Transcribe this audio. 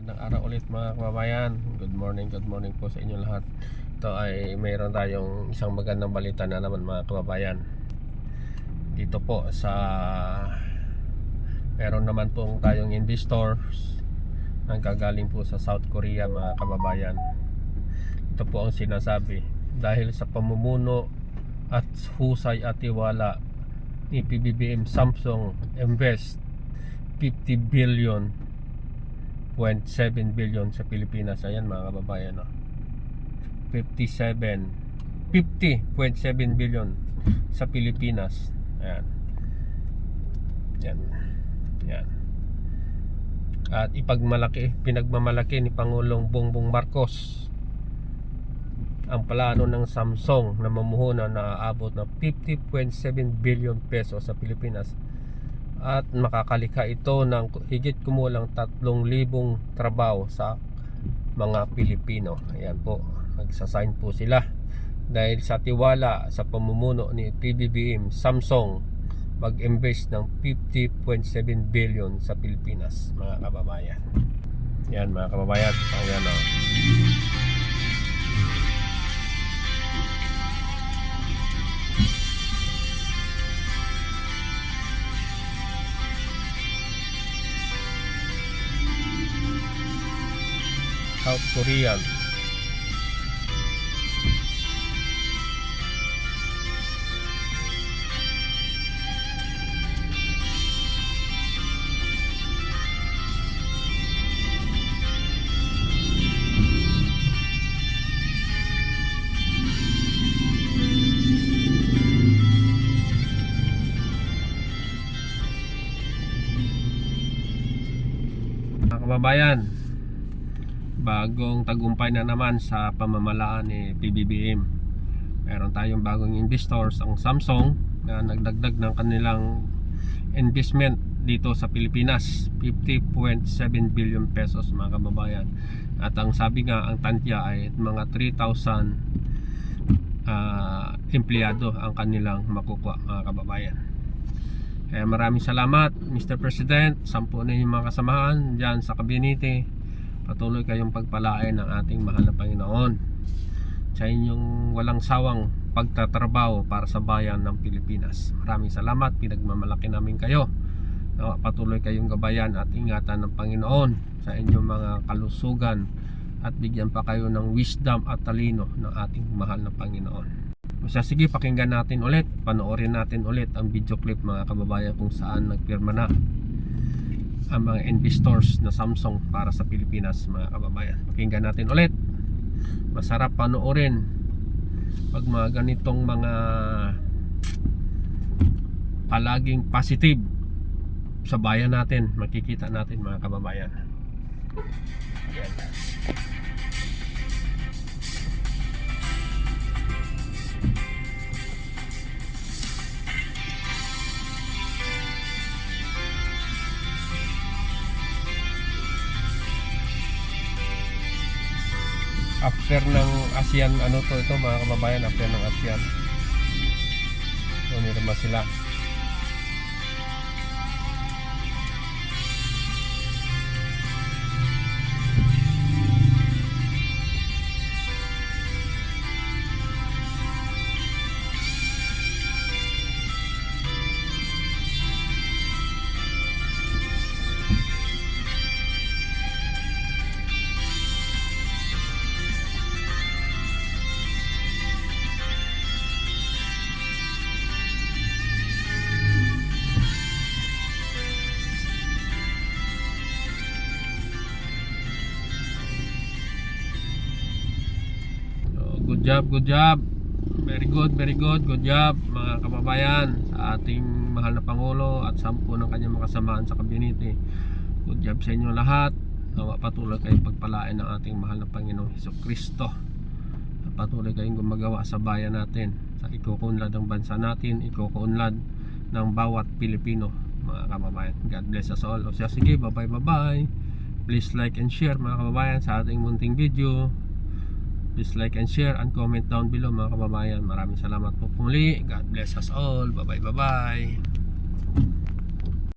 Magandang araw ulit mga kababayan. Good morning po sa inyo lahat. Ito ay mayroon tayong isang magandang balita na naman mga kababayan. Dito po sa meron naman pong tayong investors na gagaling po sa South Korea mga kababayan. Ito po ang sinasabi, dahil sa pamumuno at husay at tiwala ni PBBM, Samsung invest 50 billion 0.7 billion sa Pilipinas. Ayan mga kababayan, no? 50.7 billion sa Pilipinas. Ayan. Yan. At pinagmamalaki ni Pangulong Bongbong Marcos ang plano ng Samsung na mamuhunan na aabot ng 50.7 billion pesos sa Pilipinas. At makakalikha ito ng higit kumulang 3,000 trabaho sa mga Pilipino. Ayan po, nagsasign po sila dahil sa tiwala sa pamumuno ni PBBM, Samsung mag-invest ng 50.7 billion sa Pilipinas mga kababayan. Yan mga kababayan, ayan o. South Korean. Mga kababayan, bagong tagumpay na naman sa pamamalaan ni PBBM. Meron tayong bagong investors, ang Samsung, na nagdagdag ng kanilang investment dito sa Pilipinas, 50.7 billion pesos mga kababayan. At ang sabi nga, ang tantya ay mga 3,000 empleyado ang kanilang makukuha mga kababayan. Kaya maraming salamat Mr. President, 10 na yung mga kasamahan dyan sa kabinete. Patuloy kayong pagpalain ng ating mahal na Panginoon sa inyong walang sawang pagtatrabaho para sa bayan ng Pilipinas. Maraming salamat, pinagmamalaki namin kayo. Patuloy kayong gabayan at ingatan ng Panginoon sa inyong mga kalusugan at bigyan pa kayo ng wisdom at talino ng ating mahal na Panginoon. Sige, pakinggan natin ulit, panoorin natin ulit ang video clip mga kababayan kung saan nagpirma na ang mga investors na Samsung para sa Pilipinas mga kababayan. Pakinggan natin ulit. Masarap panoorin pag mga ganitong mga palaging positive sa bayan natin, makikita natin mga kababayan. Ayan. After ng ASEAN, ito mga kababayan, after ng ASEAN, umirma sila. Good job. Very good job mga kababayan sa ating mahal na Pangulo at 10 ng kanyang makasamaan sa kabinete. Good job sa inyo lahat. Nawa patuloy kayong pagpalain ng ating mahal na Panginoong Hesukristo. Patuloy kayong gumagawa sa bayan natin, sa ikukunlad ng bansa natin, ikukunlad ng bawat Pilipino mga kababayan. God bless us all. Sige, bye. Please like and share mga kababayan sa ating munting video. Please like and share and comment down below mga kababayan. Maraming salamat po muli. God bless us all. Bye bye.